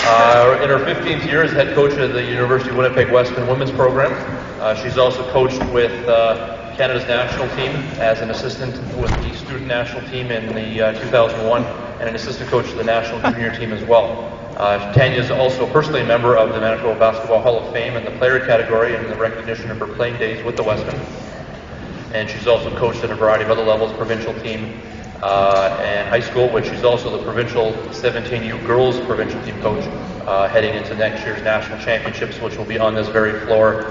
In her 15th year as head coach of the University of Winnipeg Weston women's program. She's also coached with Canada's national team as an assistant with the student national team in the 2001 and an assistant coach of the national junior team as well. Tanya is also personally a member of the Manitoba Basketball Hall of Fame in the player category in the recognition of her playing days with the Weston. And she's also coached at a variety of other levels, provincial team and high school, which she's also the provincial 17U girls provincial team coach heading into next year's national championships, which will be on this very floor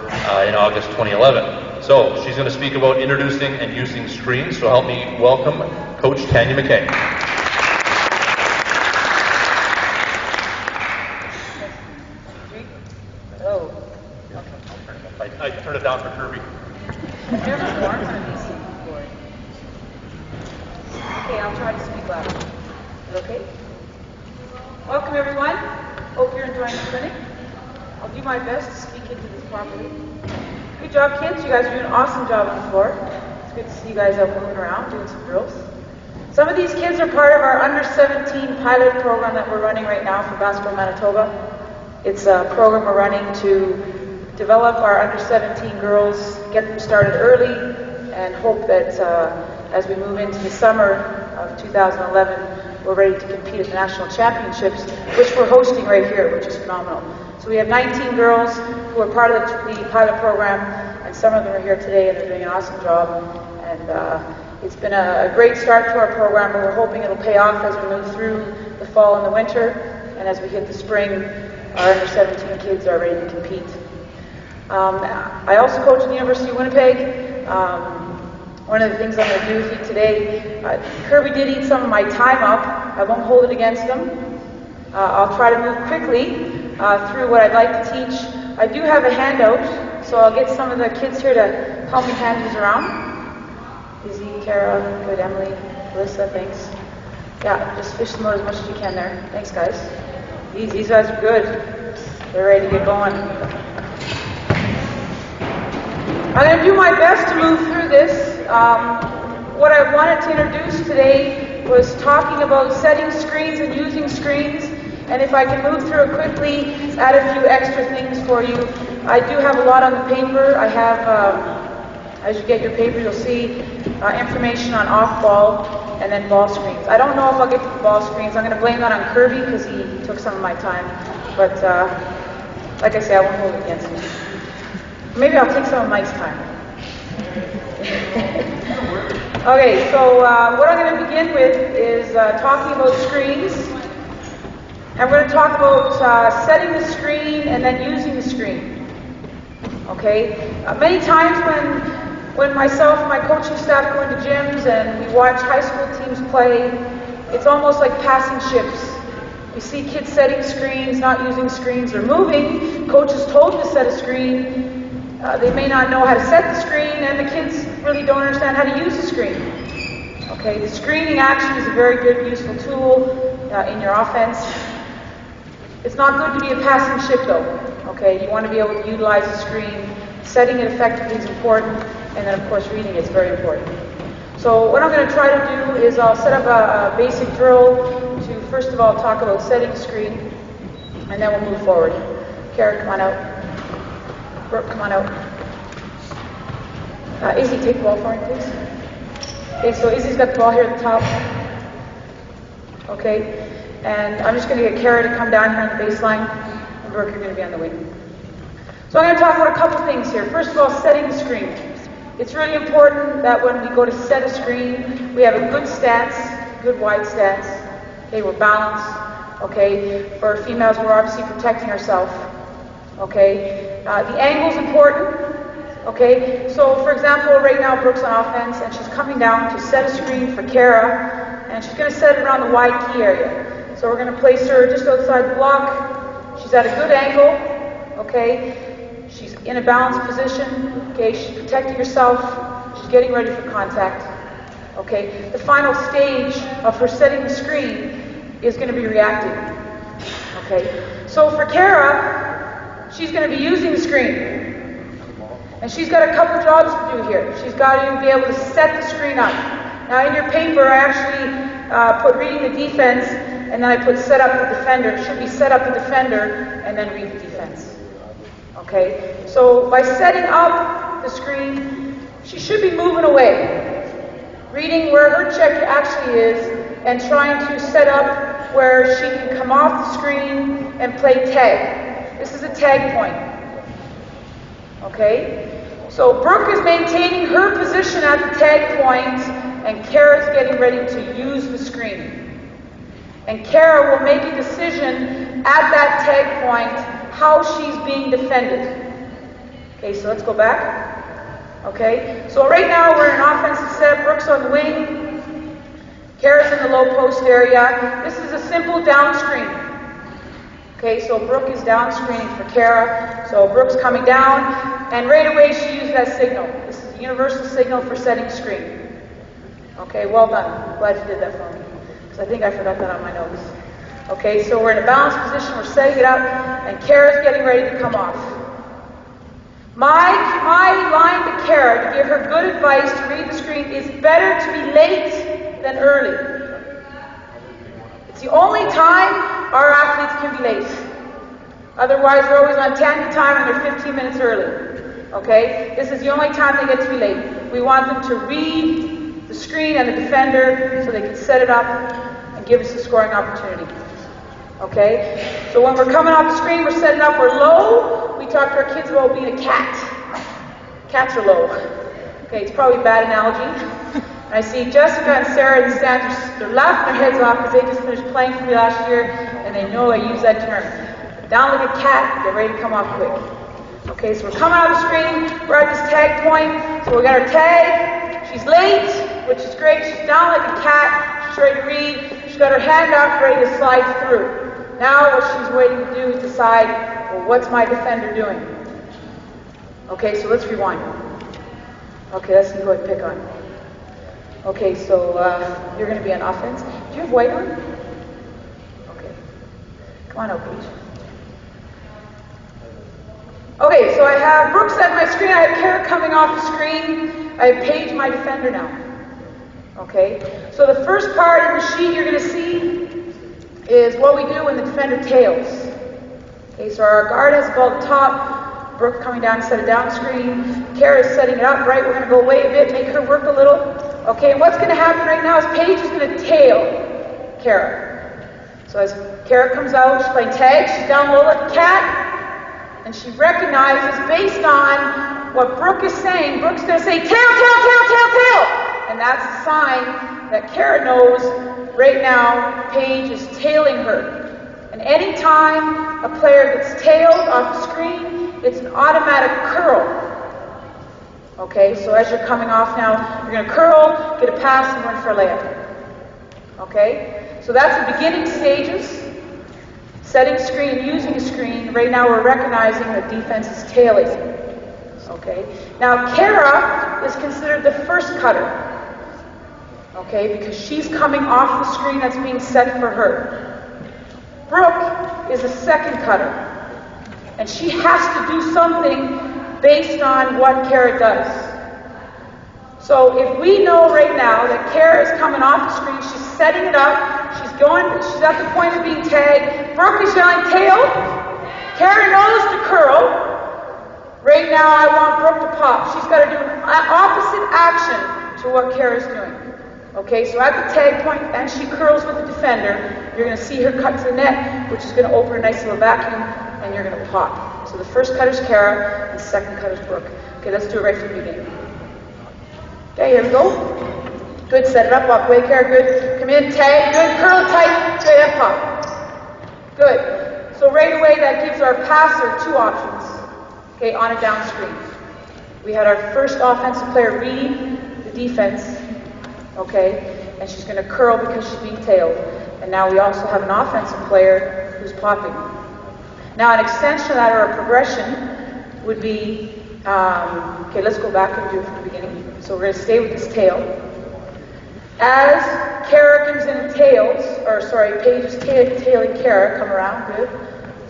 in August 2011. So she's going to speak about introducing and using screens. So help me welcome Coach Tanya McKay. Oh. I turn it down for Kirby. There's more one of these before. Okay, I'll try to speak louder. Is it okay? Welcome everyone. Hope you're enjoying the clinic. I'll do my best to speak into this properly. Good job, kids. You guys are doing an awesome job on the floor. It's good to see you guys out moving around, doing some drills. Some of these kids are part of our under-17 pilot program that we're running right now for Basketball Manitoba. It's a program we're running to develop our under-17 girls, get them started early, and hope that as we move into the summer of 2011, we're ready to compete at the national championships, which we're hosting right here, which is phenomenal. So we have 19 girls who are part of the pilot program, and some of them are here today, and they're doing an awesome job. And it's been a great start to our program, but we're hoping it'll pay off as we move through the fall and the winter, and as we hit the spring, our under-17 kids are ready to compete. I also coach at the University of Winnipeg. One of the things I'm going to do with you today, Kirby did eat some of my time up. I won't hold it against him. I'll try to move quickly through what I'd like to teach. I do have a handout, so I'll get some of the kids here to help me hand these around. Izzy, Kara, good, Emily, Melissa, thanks. Yeah, just fish them out as much as you can there. Thanks, guys. These guys are good. They're ready to get going. I'm going to do my best to move through this. What I wanted to introduce today was talking about setting screens and using screens. And if I can move through it quickly, add a few extra things for you. I do have a lot on the paper. I have, as you get your paper, you'll see information on off-ball and then ball screens. I don't know if I'll get to the ball screens. I'm going to blame that on Kirby because he took some of my time. But like I say, I won't hold it against him. Maybe I'll take some of Mike's time. Okay, so what I'm going to begin with is talking about screens. And we're going to talk about setting the screen and then using the screen. Okay? Many times when myself and my coaching staff go into gyms and we watch high school teams play, it's almost like passing ships. We see kids setting screens, not using screens, or moving. Coaches told them to set a screen. They may not know how to set the screen, and the kids really don't understand how to use the screen. Okay, the screening action is a very good, useful tool in your offense. It's not good to be a passing ship, though. Okay, you want to be able to utilize the screen. Setting it effectively is important, and then, of course, reading it is very important. So what I'm going to try to do is I'll set up a basic drill to, first of all, talk about setting the screen, and then we'll move forward. Kara, come on out. Brooke, come on out. Izzy, take the ball for me, please. Okay, so Izzy's got the ball here at the top. Okay, and I'm just going to get Kara to come down here on the baseline, and Brooke, you're going to be on the wing. So I'm going to talk about a couple things here. First of all, setting the screen. It's really important that when we go to set a screen, we have a good stance, good wide stance. Okay, we're balanced. Okay, for females, we're obviously protecting ourselves. Okay, the angle's important. Okay, so for example, right now Brooke's on offense and she's coming down to set a screen for Kara, and she's going to set it around the wide key area. So we're going to place her just outside the block. She's at a good angle. Okay, she's in a balanced position. Okay, she's protecting herself. She's getting ready for contact. Okay, the final stage of her setting the screen is going to be reacting. Okay, so for Kara, she's going to be using the screen. And she's got a couple jobs to do here. She's got to be able to set the screen up. Now in your paper, I actually put reading the defense, and then I put set up the defender. It should be set up the defender, and then read the defense. Okay? So by setting up the screen, she should be moving away, reading where her check actually is, and trying to set up where she can come off the screen and play tag. This is a tag point. Okay? So Brooke is maintaining her position at the tag point, and Kara's getting ready to use the screen. And Kara will make a decision at that tag point how she's being defended. Okay, so let's go back. Okay, so right now we're in an offensive set. Brooke's on the wing. Kara's in the low post area. This is a simple down screen. Okay, so Brooke is down screening for Kara. So Brooke's coming down, and right away she used that signal. This is the universal signal for setting screen. Okay, well done. Glad you did that for me, because I think I forgot that on my notes. Okay, so we're in a balanced position. We're setting it up, and Kara's getting ready to come off. My line to Kara to give her good advice to read the screen is better to be late than early. It's the only time our athletes can be late. Otherwise, they're always on Tanya time and they're 15 minutes early. Okay? This is the only time they get to be late. We want them to read the screen and the defender so they can set it up and give us a scoring opportunity. Okay? So when we're coming off the screen, we're setting up, we're low. We talk to our kids about being a cat. Cats are low. Okay, it's probably a bad analogy. I see Jessica and Sarah in the stands, they're laughing their heads off because they just finished playing for me last year, and they know I use that term. Down like a cat, get ready to come off quick. Okay, so we're coming out of the screen, we're at this tag point, so we got our tag. She's late, which is great. She's down like a cat, she's ready to read. She's got her hand up, ready to slide through. Now what she's waiting to do is decide, well, what's my defender doing? Okay, so let's rewind. Okay, let's go ahead and pick on. Okay, so you're going to be on offense. Do you have white on? Okay. Come on out, Paige. Okay, so I have Brooks at my screen. I have Kara coming off the screen. I have Paige, my defender now. Okay, so the first part in the sheet you're going to see is what we do when the defender tails. Okay, so our guard has the ball at the top. Brooke coming down to set a down screen. Kara is setting it up, right? We're going to go away a bit, make her work a little. Okay, and what's going to happen right now is Paige is going to tail Kara. So as Kara comes out, she's playing tag, she's down low like a cat, and she recognizes based on what Brooke is saying, Brooke's going to say, tail, tail, tail, tail, tail! And that's a sign that Kara knows right now Paige is tailing her. And any time a player gets tailed off the screen, it's an automatic curl. Okay, so as you're coming off now, you're going to curl, get a pass, and run for a layup. Okay, so that's the beginning stages. Setting screen, using a screen. Right now we're recognizing that defense is tailing. Okay, now Kara is considered the first cutter. Okay, because she's coming off the screen that's being set for her. Brooke is a second cutter. And she has to do something based on what Kara does. So if we know right now that Kara is coming off the screen, she's setting it up, she's at the point of being tagged, Brooke is yelling tail, Kara knows to curl. Right now I want Brooke to pop. She's got to do an opposite action to what Kara's doing. Okay, so at the tag point, and she curls with the defender, you're going to see her cut to the net, which is going to open a nice little vacuum, and you're going to pop. So the first cutter's Kara, and the second cutter's Brooke. Okay, let's do it right from the beginning. Okay, here we go. Good, set it up, walk away, Kara, good. Come in, tag, good, curl tight, straight up, pop. Good. So right away, that gives our passer two options, okay, on a down screen. We had our first offensive player read the defense, okay, and she's going to curl because she's being tailed. And now we also have an offensive player who's popping. Now an extension of that or a progression would be, okay, let's go back and do it from the beginning. So we're going to stay with this tail. As Kara comes in and tails, Paige is tailing Kara, come around, good.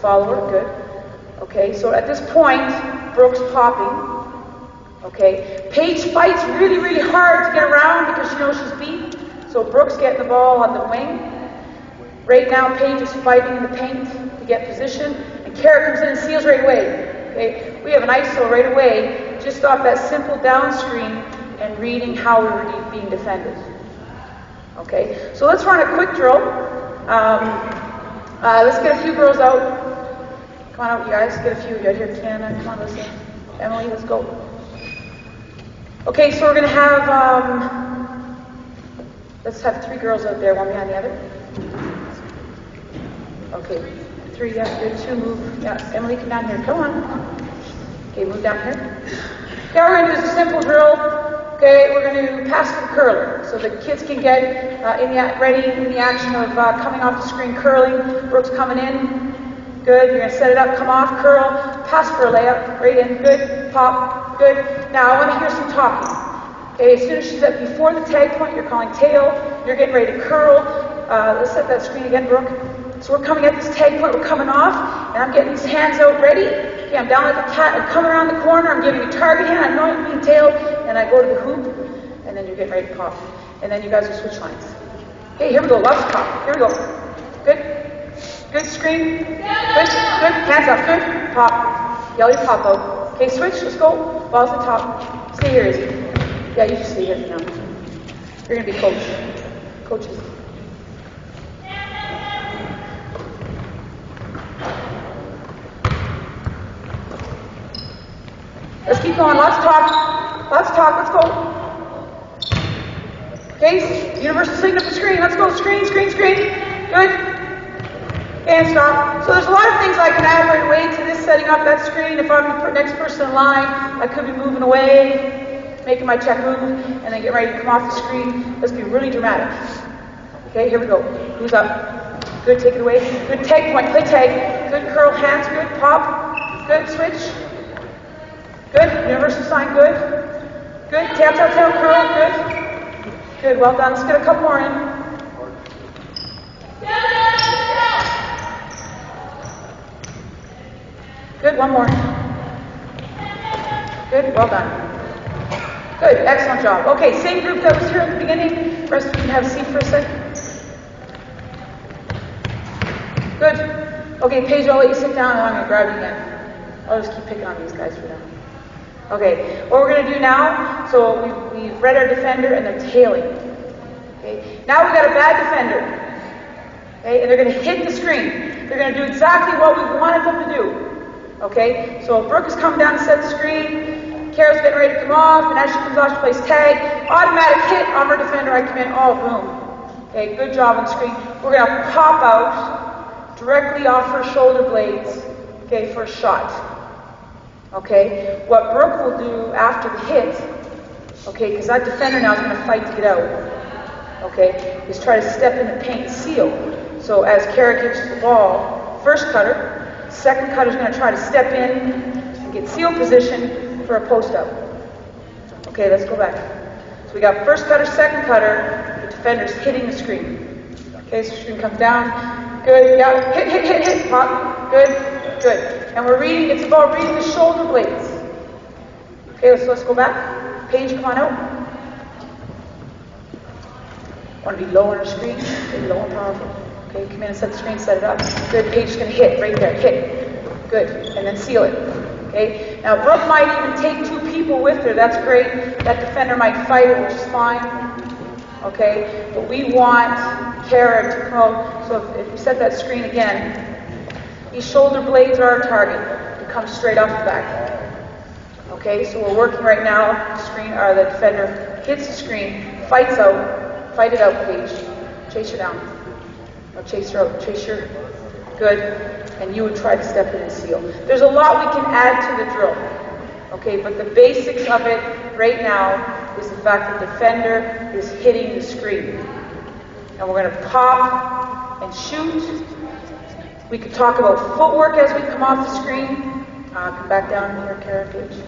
Follow her, good. Okay, so at this point, Brooke's popping. Okay, Paige fights really, really hard to get around because she knows she's beat. So Brooke's getting the ball on the wing. Right now, Paige is fighting in the paint to get position, and Kara comes in and seals right away. Okay, we have an ISO right away, just off that simple down screen and reading how we were being defended. Okay, so let's run a quick drill. Let's get a few girls out. Come on out, you guys. Get a few. You out here, Kiana. Come on, listen. Emily, let's go. Okay, so we're going to have, let's have 3 girls out there, one behind the other. Okay, 3, yeah, good, 2, move. Yeah, Emily, come down here, come on. Okay, move down here. Okay, we're going to do a simple drill. Okay, we're going to pass the curler, so the kids can get ready in the action of coming off the screen, curling. Brooke's coming in. Good, you're going to set it up, come off, curl, pass for a layup, right in, good, pop, good. Now I want to hear some talking. Okay, as soon as she's at before the tag point, you're calling tail, you're getting ready to curl. Let's set that screen again, Brooke. So we're coming at this tag point, we're coming off, and I'm getting these hands out ready. Okay, I'm down like a cat, I'm coming around the corner, I'm giving a target hand, I know I'm being tailed, and I go to the hoop, and then you're getting ready to pop. And then you guys will switch lines. Okay, here we go, lots of pop, here we go. Good. Good, screen. Good, hands up, good, pop. Yell your pop out. Okay, switch, let's go. Ball's at the top. Stay here, Izzy. Yeah, you just stay here for now. You're going to be coach. Coaches. Let's keep going, let's talk, let's go. Okay, universal signal for screen, let's go, screen. Good. And stop. So there's a lot of things I can add right away to this, setting up that screen. If I'm the next person in line, I could be moving away, making my check move, and then get ready to come off the screen. Let's be really dramatic. Okay, here we go. Who's up? Good, take it away. Good, tag point, play tag. Good, curl, hands, good, pop. Good, switch. Good, universal sign, good. Good, tail, curl, good. Good, well done. Let's get a couple more in. Good, one more. Good, well done. Good, excellent job. Okay, same group that was here at the beginning. Rest of you can have a seat for a second. Good. Okay, Paige, I'll let you sit down and I'm going to grab you again. I'll just keep picking on these guys for now. Okay, what we're going to do now, so we've read our defender and they're tailing. Okay, now we've got a bad defender. Okay, and they're going to hit the screen. They're going to do exactly what we wanted them to do. Okay, so Brooke is coming down to set the screen, Kara's getting ready to come off, and as she comes off, she plays tag. Automatic hit on her defender, I come in, oh, boom. Okay, good job on the screen. We're going to pop out directly off her shoulder blades, okay, for a shot. Okay, what Brooke will do after the hit, okay, because that defender now is going to fight to get out, okay, is try to step in the paint and seal. So as Kara kicks the ball, first cutter, second cutter is going to try to step in and get seal position for a post up. Okay, let's go back. So we got first cutter, second cutter, the defender's hitting the screen. Okay, so the screen comes down. Good, yeah, hit, pop. Good. And we're reading, it's about reading the shoulder blades. Okay, so let's go back. Paige, come on out. Want to be low on the screen? Okay, low and powerful. Okay, come in and set the screen, set it up. Good, Paige's going to hit right there, hit. Good, and then seal it. Okay, now Brooke might even take 2 people with her, that's great. That defender might fight it, which is fine. Okay, but we want Kara to come out. So if we set that screen again, these shoulder blades are our target to come straight off the back. Okay, so we're working right now, the screen, or the defender hits the screen, fights out, fight it out, Paige. Chase her down. No, chase her out, chase her. Good. And you would try to step in and seal. There's a lot we can add to the drill. Okay, but the basics of it right now is the fact that the defender is hitting the screen. And we're going to pop and shoot. We could talk about footwork as we come off the screen. Come back down here, Kara, Paige.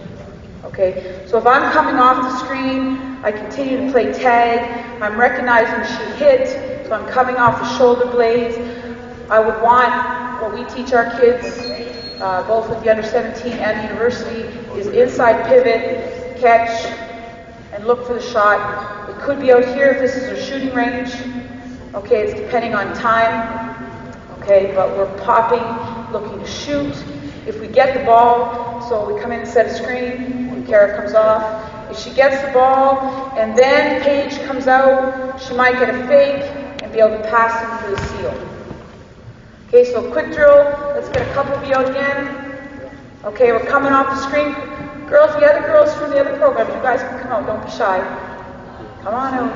Okay, so if I'm coming off the screen, I continue to play tag. I'm recognizing she hit, so I'm coming off the shoulder blades. I would want what we teach our kids, both with the under 17 and the university, is inside pivot, catch, and look for the shot. It could be out here if this is a shooting range. Okay, it's depending on time. Okay, but we're popping, looking to shoot. If we get the ball, so we come in and set a screen, Kara comes off. If she gets the ball and then Paige comes out, she might get a fake and be able to pass it for the seal. Okay, so quick drill. Let's get a couple of you out again. Okay, we're coming off the screen. Girls, the other girls from the other program, you guys can come out. Don't be shy. Come on out.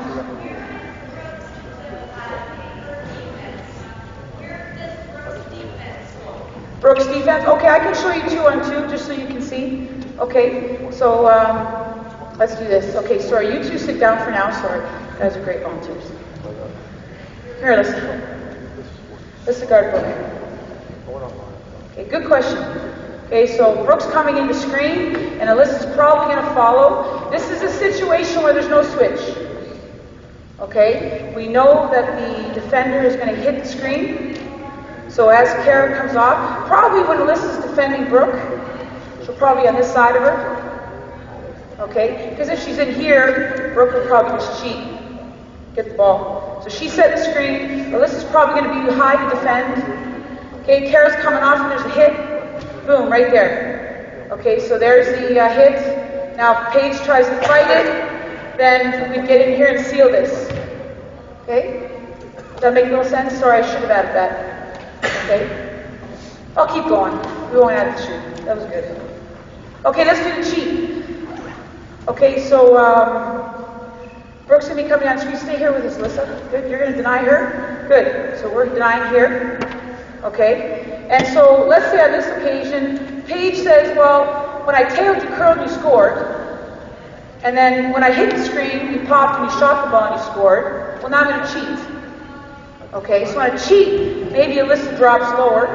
Brooks defense. Okay, I can show you 2-on-2 just so you can see. Okay, so let's do this. Okay, sorry, you two sit down for now. Sorry, you guys are great volunteers. Here, listen, guard Brooke. Okay, good question. Okay, so Brooke's coming into screen, and Alyssa's probably going to follow. This is a situation where there's no switch. Okay, we know that the defender is going to hit the screen. So as Kara comes off, probably when Alyssa's defending Brooke, she'll probably be on this side of her. Okay, because if she's in here, Brooke will probably just cheat, get the ball. So she set the screen. Alyssa's probably going to be high to defend. Okay, Kara's coming off and there's a hit. Boom, right there. Okay, so there's the hit. Now if Paige tries to fight it, then we get in here and seal this. Okay? Does that make no sense? Sorry, I should have added that. Okay? I'll keep going. We won't add the shoot. That was good. Okay, let's do the cheat. Okay, so Brooke's going to be coming on screen. Stay here with us, Alyssa. Good. You're going to deny her? Good. So we're denying here. Okay? And so let's say on this occasion, Paige says, well, when I tailed you, curled, you scored. And then when I hit the screen, you popped and you shot the ball and you scored. Well, now I'm going to cheat. Okay, so on a cheat, maybe Alyssa drops lower,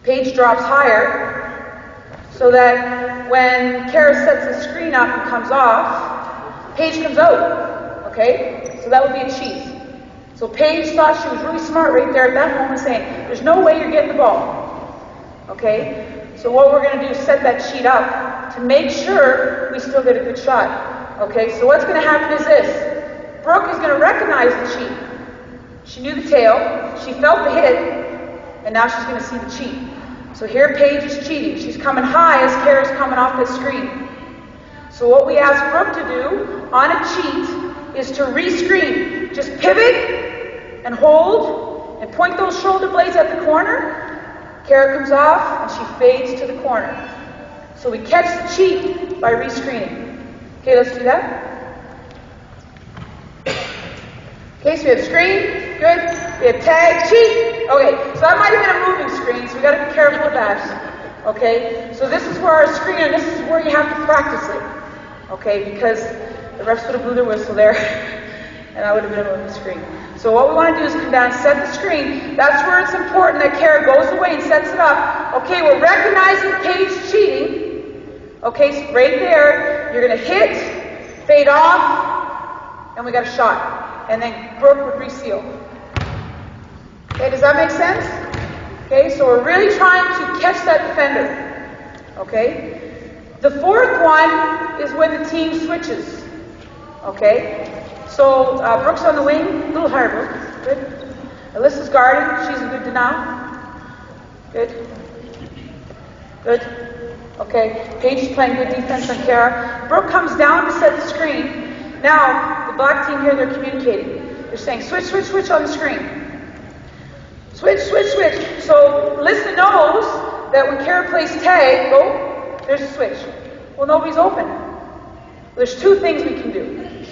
Paige drops higher, so that when Kara sets the screen up and comes off, Paige comes out. Okay, so that would be a cheat. So Paige thought she was really smart right there at that moment, saying, there's no way you're getting the ball. Okay, so what we're going to do is set that cheat up to make sure we still get a good shot. Okay, so what's going to happen is this. Brooke is going to recognize the cheat. She knew the tail, she felt the hit, and now she's going to see the cheat. So here Paige is cheating. She's coming high as Kara's coming off the screen. So what we ask Brooke to do on a cheat is to re-screen. Just pivot and hold and point those shoulder blades at the corner. Kara comes off and she fades to the corner. So we catch the cheat by re-screening. Okay, let's do that. Okay, so we have screen, good. We have tag, cheat. Okay, so that might have been a moving screen, so we got to be careful with that. Okay, so this is where our screen, and this is where you have to practice it. Okay, because the refs would have blew their whistle there, and I would have been a moving screen. So what we want to do is come down and set the screen. That's where it's important that Kara goes away and sets it up. Okay, we're recognizing Paige cheating. Okay, so right there, you're going to hit, fade off, and we got a shot. And then Brooke would reseal. Okay, does that make sense? Okay, so we're really trying to catch that defender. Okay? The fourth one is when the team switches. Okay? So Brooke's on the wing, a little higher, Brooke. Good. Alyssa's guarding, she's a good denial. Good. Good. Okay, Paige is playing good defense on Kara. Brooke comes down to set the screen. Now, the black team here, they're communicating. They're saying, switch, switch, switch on the screen. Switch, switch, switch. So, Alyssa knows that when Kara plays tag, go, there's a switch. Well, nobody's open. There's two things we can do.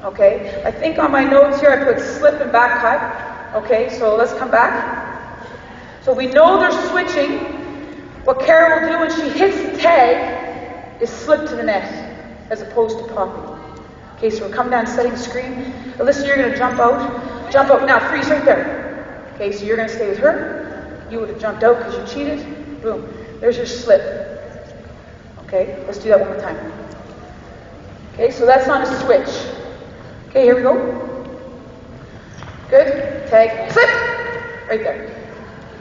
Okay? I think on my notes here I put slip and back cut. Okay, so let's come back. So we know they're switching. What Kara will do when she hits the tag is slip to the net, as opposed to popping. Okay, so we're coming down, setting the screen. Alyssa, you're going to jump out. Jump out. Now, freeze right there. Okay, so you're going to stay with her. You would have jumped out because you cheated. Boom. There's your slip. Okay, let's do that one more time. Okay, so that's not a switch. Okay, here we go. Good. Tag. Slip. Right there.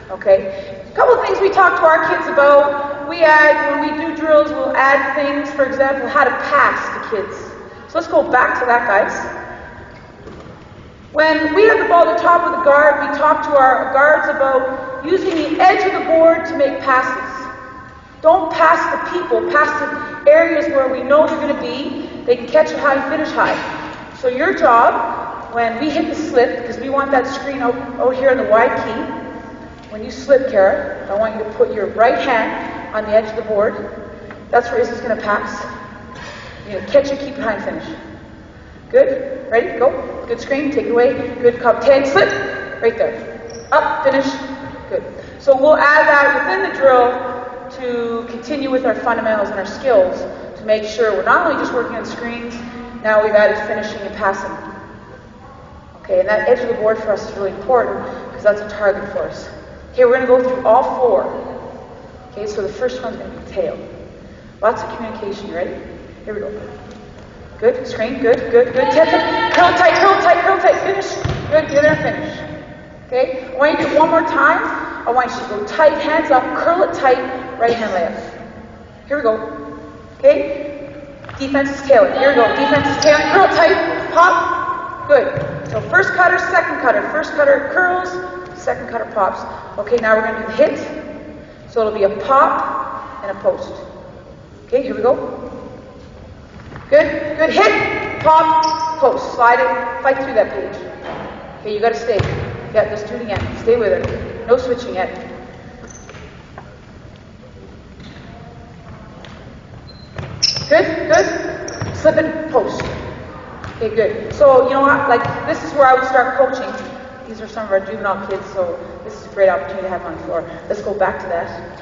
Okay. A couple of things we talk to our kids about. We add, when we do drills, we'll add things, for example, how to pass to kids. So let's go back to that, guys. When we have the ball at the top of the guard, we talk to our guards about using the edge of the board to make passes. Don't pass the people, pass the areas where we know they're going to be. They can catch it high, finish high. So your job, when we hit the slip, because we want that screen out here in the wide key, when you slip, Kara, I want you to put your right hand on the edge of the board. That's where Izzy's going to pass. You're going to catch it, keep it high, and finish. Good? Ready? Go. Good screen. Take it away. Good. Cup. Tag. Slip. Right there. Up. Finish. Good. So we'll add that within the drill to continue with our fundamentals and our skills to make sure we're not only just working on screens, now we've added finishing and passing. Okay, and that edge of the board for us is really important because that's a target for us. Okay, we're going to go through all four. Okay, so the first one's going to be tail. Lots of communication. You ready? Here we go. Good. Screen. Good. Good. Good. Curl tight. Curl tight. Curl tight. Finish. Good. Get there and finish. Okay. I want you to do it one more time. I want you to go tight. Hands up. Curl it tight. Right hand layup. Here we go. Okay. Defense is tailing. Here we go. Defense is tailing. Curl tight. Pop. Good. So first cutter, second cutter. First cutter curls. Second cutter pops. Okay. Now we're going to do the hit. So it'll be a pop and a post. Okay. Here we go. Good, good, hit, pop, post, slide it, fight through that page. Okay, you gotta stay. Yeah, let's do it again. Stay with it. No switching yet. Good, good. Slip it, post. Okay, good. So, you know what, like, this is where I would start coaching. These are some of our juvenile kids, so this is a great opportunity to have on the floor. Let's go back to that.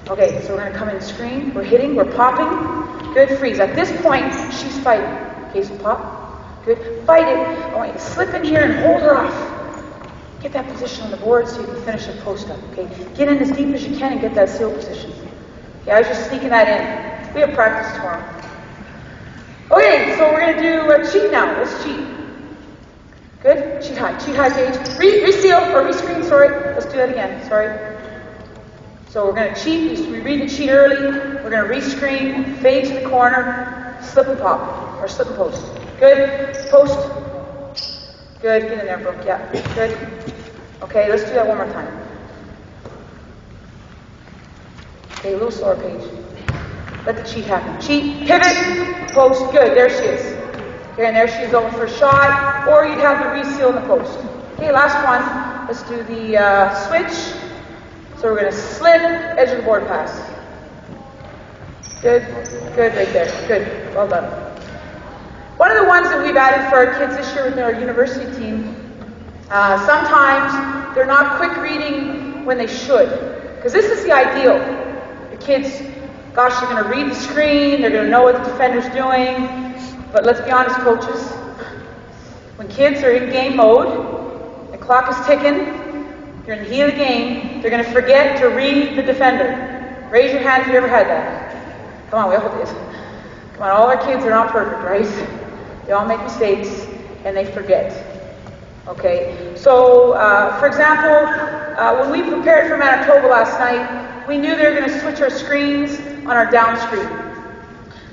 Okay, so we're going to come in screen. We're hitting, we're popping. Good, freeze. At this point, she's fighting. Okay, so pop. Good. Fight it. I want you to slip in here and hold her off. Get that position on the board so you can finish a post up. Okay, get in as deep as you can and get that seal position. Okay, I was just sneaking that in. We have practice tomorrow. Okay, so we're going to do a cheat now. Let's cheat. Good. Cheat high page. Reseal or rescreen, sorry. Let's do that again. Sorry. So we're going to cheat. We read the cheat early. We're going to rescreen, fade to the corner, slip and pop, or slip and post. Good. Post. Good. Get in there, Brooke. Yeah. Good. Okay, let's do that one more time. Okay, a little slower page. Let the cheat happen. Cheat. Pivot. Post. Good. There she is. Okay, and there she is going for a shot. Or you'd have the reseal in the post. Okay, last one. Let's do the switch. So we're going to slip, edge of the board pass. Good, good, right there. Good, well done. One of the ones that we've added for our kids this year with our university team, sometimes they're not quick reading when they should. Because this is the ideal. The kids, gosh, they're going to read the screen, they're going to know what the defender's doing. But let's be honest, coaches. When kids are in game mode, the clock is ticking, you're in the heat of the game, they're going to forget to read the defender. Raise your hand if you ever had that. Come on, we all did. Come on, all our kids are not perfect, right? They all make mistakes, and they forget. Okay? So, for example, when we prepared for Manitoba last night, we knew they were going to switch our screens on our down screen.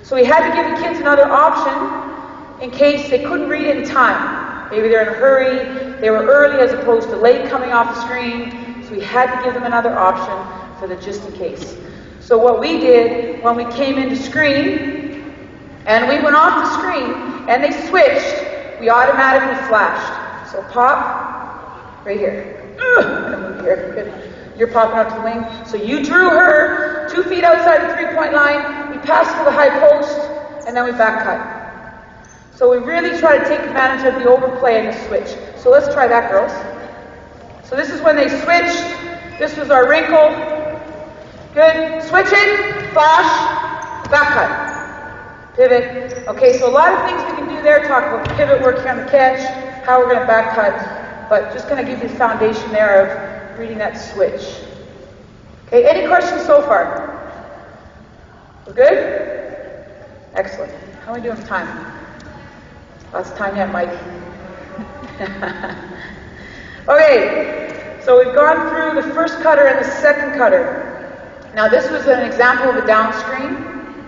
So we had to give the kids another option in case they couldn't read it in time. Maybe they're in a hurry, they were early as opposed to late coming off the screen, so we had to give them another option for the just in case. So what we did when we came into screen, and we went off the screen, and they switched, we automatically flashed. So pop, right here. I'm gonna move here, good. You're popping out to the wing. So you drew her 2 feet outside the three-point line, we passed to the high post, and then we back cut. So we really try to take advantage of the overplay and the switch. So let's try that, girls. So this is when they switched. This was our wrinkle. Good. Switch it. Flash. Back cut. Pivot. Okay, so a lot of things we can do there. Talk about pivot work here on the catch, how we're going to back cut. But just going to give you the foundation there of reading that switch. Okay, any questions so far? We're good? Excellent. How are we doing with time? Last time yet, Mike. Okay, so we've gone through the first cutter and the second cutter. Now this was an example of a down screen.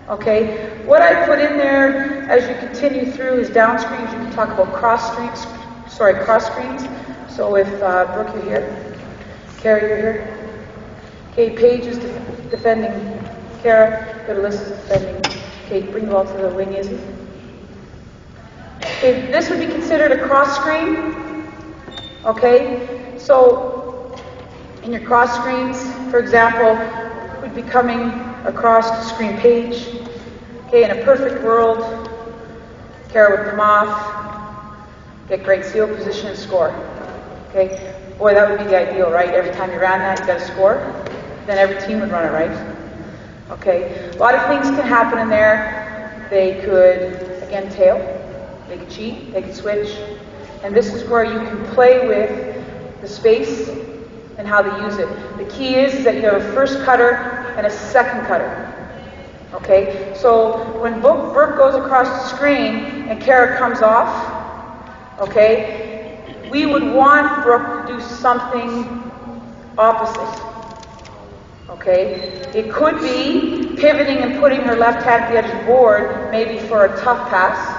Okay, what I put in there as you continue through is down screens. You can talk about cross screens. So if Brooke, you're here, Kara, you're here. Okay, Paige is defending Kara. Good, Alyssa's defending. Okay, bring the ball to the wing, Izzy. Okay, this would be considered a cross screen. Okay, so in your cross screens, for example, would be coming across the screen Paige. Okay, in a perfect world, Kara would come off, get great seal position and score. Okay, boy, that would be the ideal, right? Every time you ran that, you got a score. Then every team would run it, right? Okay, a lot of things can happen in there. They could, again, tail. They could cheat. They could switch. And this is where you can play with the space and how they use it. The key is that you have a first cutter and a second cutter. Okay, so when Brooke goes across the screen and Kara comes off, okay, we would want Brooke to do something opposite. Okay, it could be pivoting and putting her left hand at the edge of the board, maybe for a tough pass,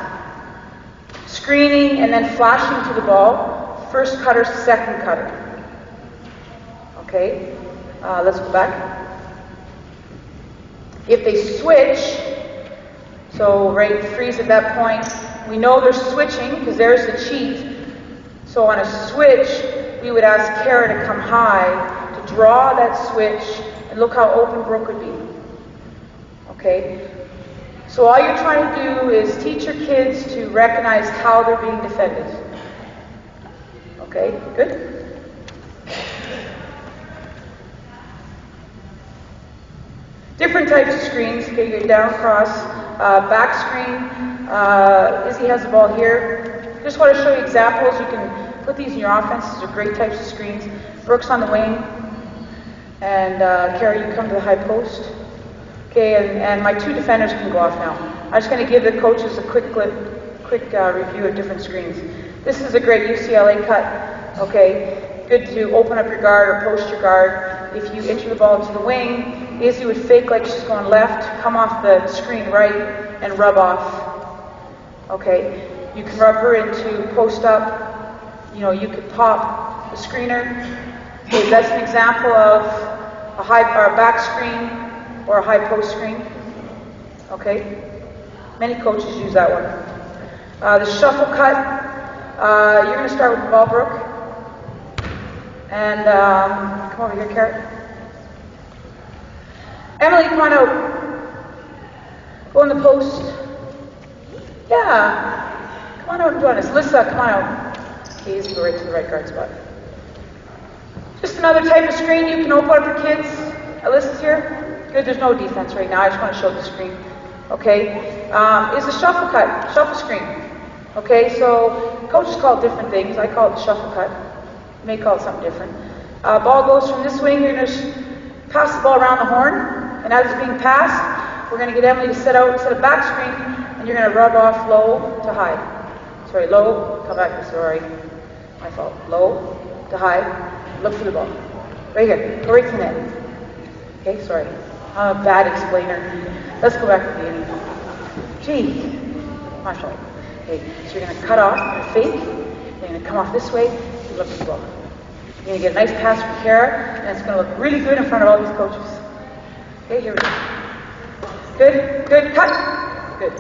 screening and then flashing to the ball, first cutter, second cutter. Okay, let's go back. If they switch, so right freeze at that point, we know they're switching because there's the cheat. So on a switch, we would ask Kara to come high, to draw that switch, and look how open Brooke would be. Okay? So all you're trying to do is teach your kids to recognize how they're being defended. Okay? Good? Different types of screens. Okay, you go down, cross, back screen. Izzy has the ball here. Just want to show you examples. You can put these in your offense. These are great types of screens. Brooke's on the wing. And Kara, you come to the high post. Okay, and my two defenders can go off now. I'm just going to give the coaches a quick review of different screens. This is a great UCLA cut. Okay, good to open up your guard or post your guard. If you enter the ball into the wing, Izzy would fake like she's going left, come off the screen right, and rub off. Okay, you can rub her into post up. You know, you could pop the screener. Okay, that's an example of a high or a back screen or a high post screen. Okay, many coaches use that one. The shuffle cut. You're going to start with the ball, Brooke. And come over here, Kara. Emily, come on out. Go in the post. Yeah. Come on out and join us. Lissa, come on out. Okay, Izzy, go right to the right guard spot. Just another type of screen you can open up for kids. Alyssa's here. Good, there's no defense right now. I just want to show the screen. Okay. Is a shuffle cut, shuffle screen. Okay, so coaches call it different things. I call it the shuffle cut. You may call it something different. Ball goes from this wing. You're going to pass the ball around the horn. And as it's being passed, we're going to get Emily to set a back screen, and you're going to rub off low to high. Sorry, low, come back, sorry, my fault. Low to high, look for the ball. Right here, go right to the net. Okay, sorry, I'm a bad explainer. Let's go back to the beginning. Gee, mashallah. Okay, so you're going to cut off, you're going to fake, you're going to come off this way, and look for the ball. You're going to get a nice pass from Kara, and it's going to look really good in front of all these coaches. Okay, here we go. Good, good, cut. Good.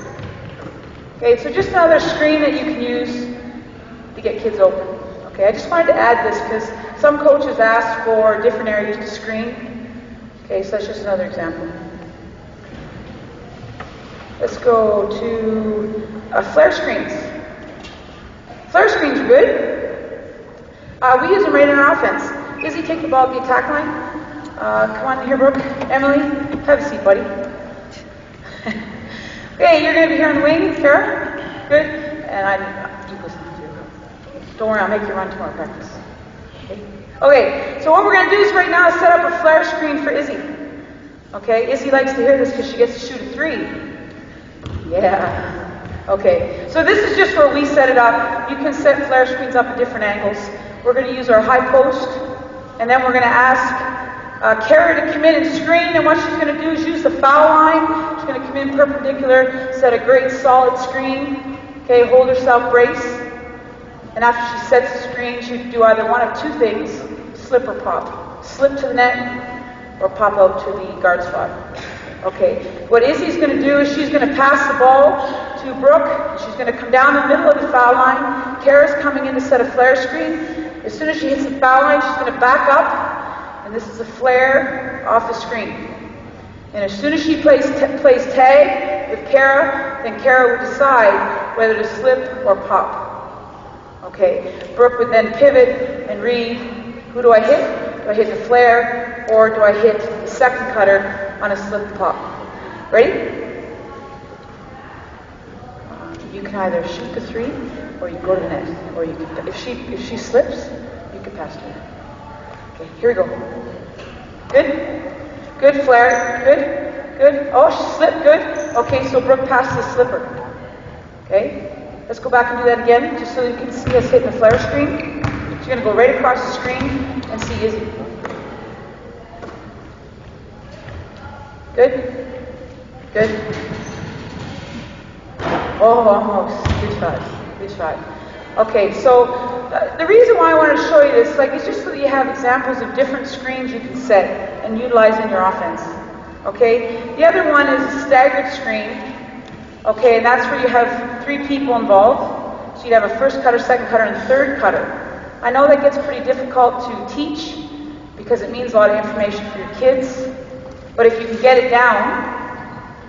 Okay, so just another screen that you can use to get kids open. Okay, I just wanted to add this because some coaches ask for different areas to screen. Okay, so that's just another example. Let's go to flare screens. Flare screens are good. We use them right in our offense. Izzy, take the ball at the attack line. Come on here, Brooke. Emily, have a seat, buddy. Okay, you're going to be here on the wing, Kara. Good. And I keep listening to you. Don't worry, I'll make you run tomorrow practice. Okay, so what we're going to do is right now is set up a flare screen for Izzy. Okay, Izzy likes to hear this because she gets to shoot a 3. Yeah. Okay, so this is just where we set it up. You can set flare screens up at different angles. We're going to use our high post, and then we're going to ask Kara to come in and screen, and what she's going to do is use the foul line She's going to come in perpendicular, set a great solid screen. Okay, hold herself, brace. And after she sets the screen, she can do either one of two things, slip or pop. Slip to the net or pop out to the guard spot. Okay, what Izzy's going to do is she's going to pass the ball to Brooke. She's going to come down the middle of the foul line. Kara's coming in to set a flare screen. As soon as she hits the foul line, she's going to back up, and this is a flare off the screen. And as soon as she plays tag with Kara, then Kara will decide whether to slip or pop. Okay, Brooke would then pivot and read, who do I hit? Do I hit the flare, or do I hit the second cutter on a slip and pop? Ready? You can either shoot the three, or you go to the net, or you can, if she slips, you can pass to her. Okay, here we go. Good, good flare, good, good. Oh, she slipped, good. Okay, so Brooke passed the slipper. Okay, let's go back and do that again, just so you can see us hitting the flare screen. She's going to go right across the screen and see Izzy. Good, good. Oh, almost. Good shot. Good shot. Okay, so the reason why I wanted to show you this, is just so that you have examples of different screens you can set and utilize in your offense. Okay, the other one is a staggered screen. Okay, and that's where you have three people involved. So you'd have a first cutter, second cutter, and third cutter. I know that gets pretty difficult to teach because it means a lot of information for your kids. But if you can get it down,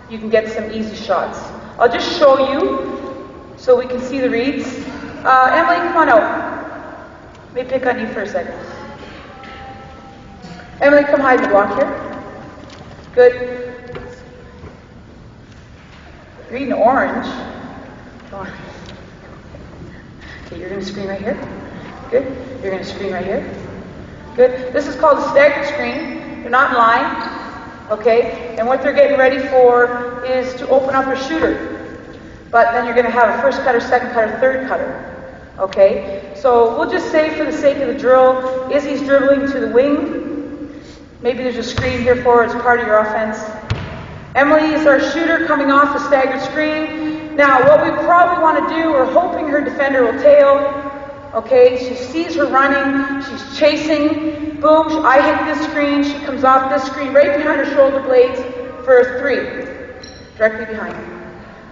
you can get some easy shots. I'll just show you so we can see the reads. Emily, come on out. Let me pick on you for a second. Emily, come hide the block here. Good. Reading orange. Okay, you're going to screen right here. Good. You're going to screen right here. Good. This is called a staggered screen. They're not in line. Okay, and what they're getting ready for is to open up a shooter. But then you're going to have a first cutter, second cutter, third cutter. Okay, so we'll just say for the sake of the drill, Izzy's dribbling to the wing. Maybe there's a screen here for her as part of your offense. Emily is our shooter coming off the staggered screen. Now, what we probably want to do, we're hoping her defender will tail. Okay, she sees her running, she's chasing, boom, I hit this screen, she comes off this screen, right behind her shoulder blades for a three, directly behind her.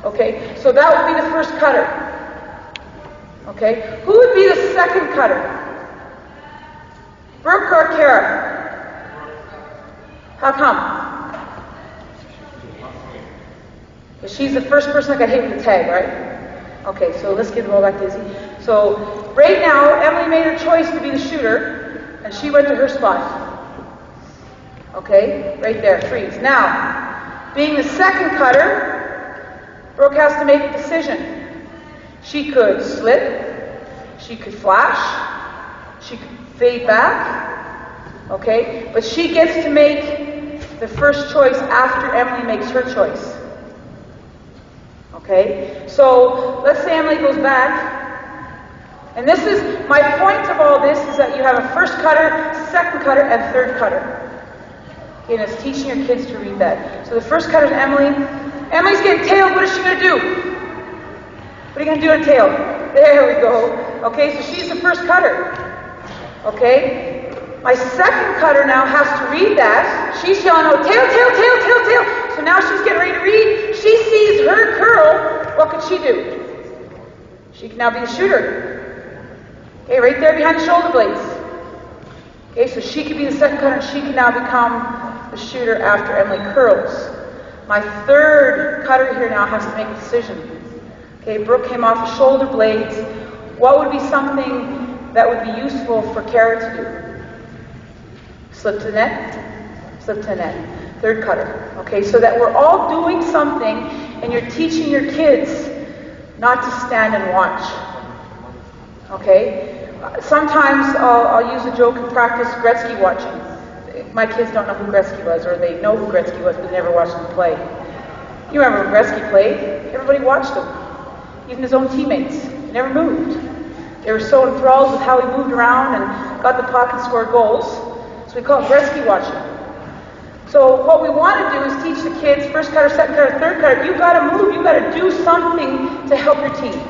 Okay, so that would be the first cutter. Okay, who would be the second cutter? Brooke or Kara? How come? Because she's the first person that got hit with the tag, right? Okay, so let's give the ball back to Izzy. So right now, Emily made her choice to be the shooter, and she went to her spot. Okay, right there, freeze. Now, being the second cutter, Brooke has to make a decision. She could slip, she could flash, she could fade back, okay? But she gets to make the first choice after Emily makes her choice. Okay, so let's say Emily goes back, and this is, my point of all this is that you have a first cutter, second cutter, and third cutter. Okay, and it's teaching your kids to read that. So the first cutter is Emily. Emily's getting tailed, what is she going to do? What are you going to do on tail? There we go. Okay, so she's the first cutter. Okay, my second cutter now has to read that. She's yelling out, tail, tail, tail, tail, tail. So now she's getting ready to read. She sees her curl. What could she do? She can now be the shooter. Okay, right there behind the shoulder blades. Okay, so she could be the second cutter, and she can now become the shooter after Emily curls. My third cutter here now has to make a decision. Okay, Brooke came off the shoulder blades. What would be something that would be useful for Kara to do? Slip to the net, slip to the net. Third cutter. Okay, so that we're all doing something, and you're teaching your kids not to stand and watch. Okay? Sometimes I'll use a joke in practice, Gretzky watching. My kids don't know who Gretzky was, or they know who Gretzky was, but they never watched him play. You remember when Gretzky played? Everybody watched him. Even his own teammates. He never moved. They were so enthralled with how he moved around and got the puck and scored goals. So we call it Gretzky watching. So what we want to do is teach the kids, first cutter, second cutter, third cutter, you've got to move, you've got to do something to help your team.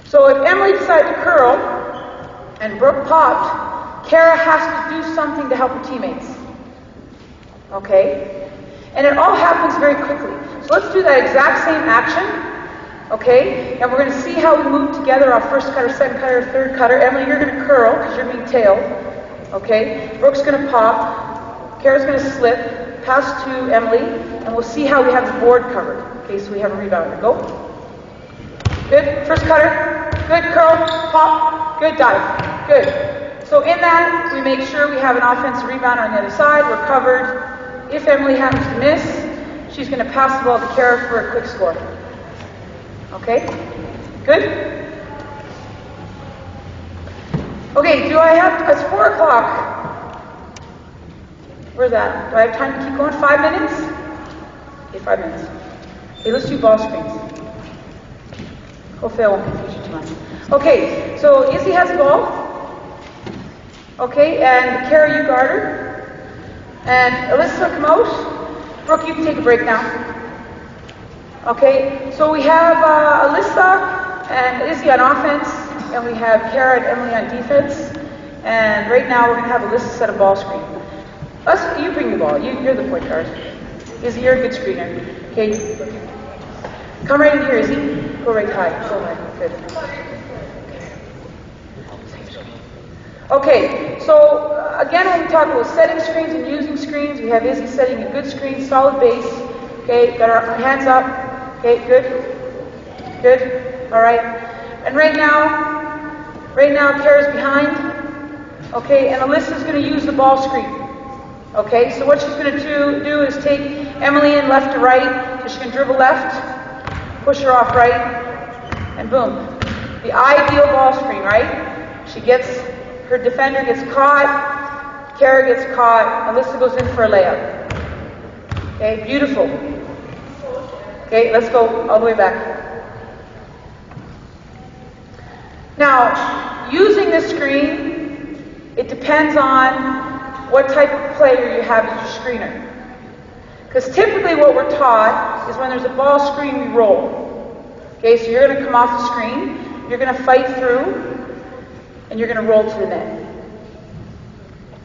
So if Emily decided to curl and Brooke popped, Kara has to do something to help her teammates. Okay? And it all happens very quickly. So let's do that exact same action. Okay? And we're going to see how we move together off first cutter, second cutter, third cutter. Emily, you're going to curl because you're being tailed. Okay? Brooke's going to pop. Kara's going to slip. Pass to Emily. And we'll see how we have the board covered. Okay, so we have a rebounder. Go. Good. First cutter. Good curl. Pop. Good dive. Good. So in that, we make sure we have an offensive rebounder on the other side. We're covered. If Emily happens to miss, she's going to pass the ball to Kara for a quick score. Okay? Good? Okay, it's 4 o'clock. Where's that? Do I have time to keep going? 5 minutes? Okay, 5 minutes. Okay, let's do ball screens. Hopefully I won't confuse you too much. Okay, so Izzy has the ball. Okay, and Kara, you guard her. And Alyssa, come out. Brooke, you can take a break now. Okay, so we have Alyssa and Izzy on offense, and we have Kara and Emily on defense. And right now we're going to have Alyssa set a ball screen. You bring the ball. You're the point guard. Izzy, you're a good screener. Okay, come right in here, Izzy. Go right high. Go high. Good. Okay, so again, when we talk about setting screens and using screens, we have Izzy setting a good screen, solid base. Okay, got our hands up. Okay, good. Good. All right. And right now Kara's behind. Okay, and Alyssa's going to use the ball screen. Okay, so what she's going to do is take Emily in left to right. So she can dribble left, push her off right, and boom. The ideal ball screen, right? Her defender gets caught, Kara gets caught, Alyssa goes in for a layup. Okay, beautiful. Okay, let's go all the way back. Now, using this screen, it depends on what type of player you have as your screener. Because typically what we're taught is when there's a ball screen, we roll. Okay, so you're going to come off the screen, you're going to fight through, and you're going to roll to the net.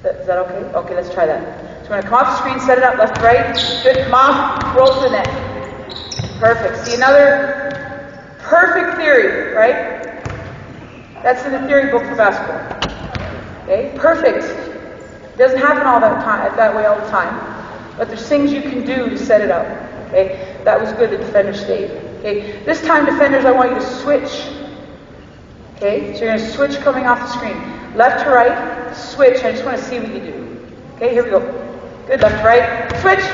Is that okay? Okay, let's try that. So we're going to come off the screen, set it up left to right. Good, come off, roll to the net. Perfect. See, another perfect theory, right? That's in the theory book for basketball. Okay, perfect. It doesn't happen that way all the time, but there's things you can do to set it up. Okay, that was good. The defender stayed. Okay, this time, defenders, I want you to switch. Okay, so you're going to switch coming off the screen. Left to right, switch. I just want to see what you do. Okay, here we go. Good, left to right, switch.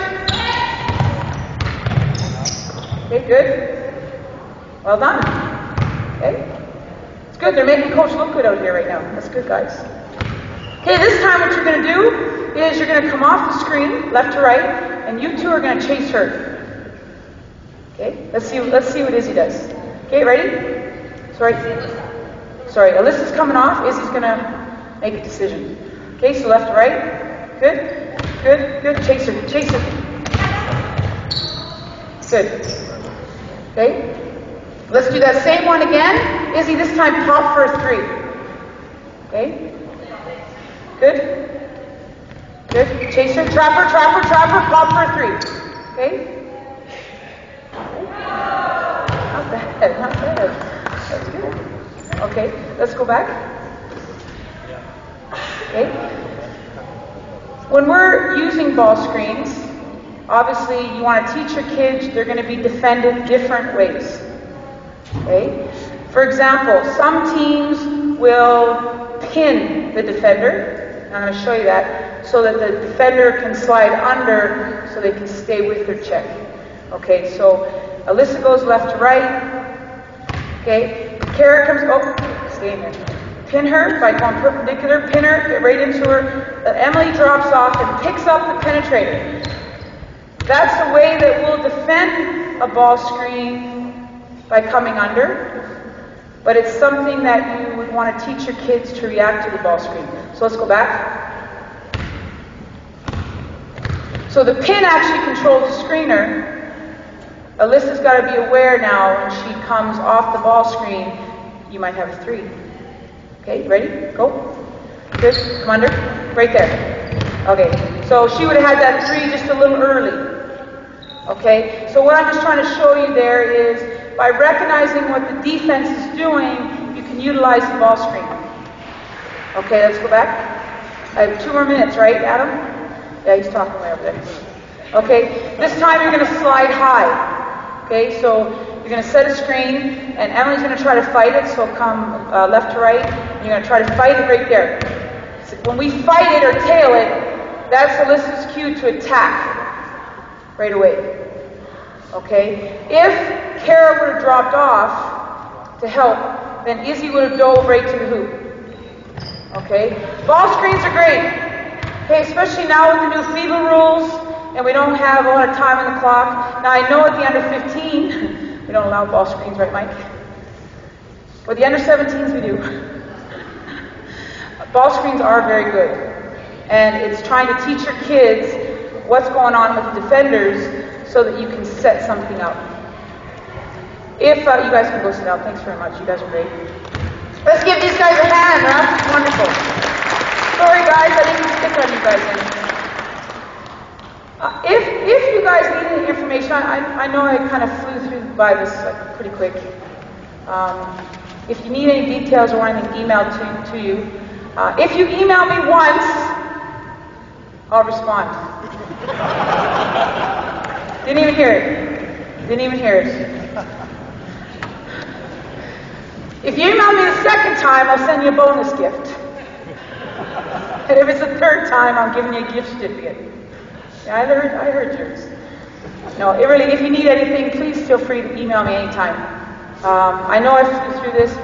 Okay, good. Well done. Okay, it's good. They're making Coach look good out here right now. That's good, guys. Okay, this time what you're going to do is you're going to come off the screen, left to right, and you two are going to chase her. Okay, let's see what Izzy does. Okay, ready? Sorry, Alyssa's coming off. Izzy's going to make a decision. Okay, so left to right. Good, good, good. Chase her. Good. Okay, let's do that same one again. Izzy, this time pop for a 3. Okay, good, good. Chase her, trap her, pop for a 3. Okay. Not bad. That's good. Okay, let's go back. Okay. When we're using ball screens, obviously you want to teach your kids they're going to be defended different ways. Okay? For example, some teams will pin the defender. I'm going to show you that so that the defender can slide under so they can stay with their check. Okay, so Alyssa goes left to right. Okay, Kara comes, stay in there. Pin her by going perpendicular, pin her, get right into her. Emily drops off and picks up the penetrator. That's the way that we'll defend a ball screen by coming under. But it's something that you would want to teach your kids to react to the ball screen. So let's go back. So the pin actually controls the screener. Alyssa's got to be aware now when she comes off the ball screen, you might have a 3. Okay, ready? Go. Good. Come under. Right there. Okay, so she would have had that 3 just a little early. Okay, so what I'm just trying to show you there is by recognizing what the defense is doing, you can utilize the ball screen. Okay, let's go back. I have 2 more minutes, right, Adam? Yeah, he's talking way over there. Okay, this time you're going to slide high. Okay, so you're going to set a screen, and Emily's going to try to fight it, so come left to right. And you're going to try to fight it right there. So when we fight it or tail it, that's Alyssa's cue to attack right away. Okay, if Kara would have dropped off to help, then Izzy would have dove right to the hoop. Okay, ball screens are great. Okay, especially now with the new FIBA rules, and we don't have a lot of time on the clock. Now I know at the under 15, we don't allow ball screens, right, Mike? But the under 17s we do. Ball screens are very good, and it's trying to teach your kids what's going on with the defenders so that you can set something up. If you guys can go sit down, thanks very much. You guys are great. Let's give these guys a hand. That's wonderful. Sorry, guys, I didn't stick on you guys in. If you guys need any information, I know I kind of flew through by this pretty quick. If you need any details or anything emailed to you, if you email me once, I'll respond. Didn't even hear it. Didn't even hear it. If you email me the second time, I'll send you a bonus gift. And if it's the third time, I'm giving you a gift certificate. Yeah, I heard yours. No, really, if you need anything, please feel free to email me anytime. I know I flew through this.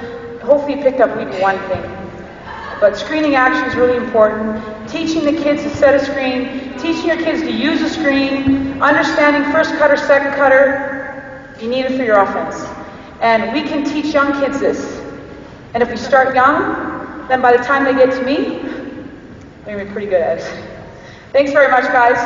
Hopefully you picked up even one thing. But screening action is really important. Teaching the kids to set a screen, teaching your kids to use a screen, understanding first cutter, second cutter. You need it for your offense. And we can teach young kids this. And if we start young, then by the time they get to me, they're going to be pretty good at it. Thanks very much, guys.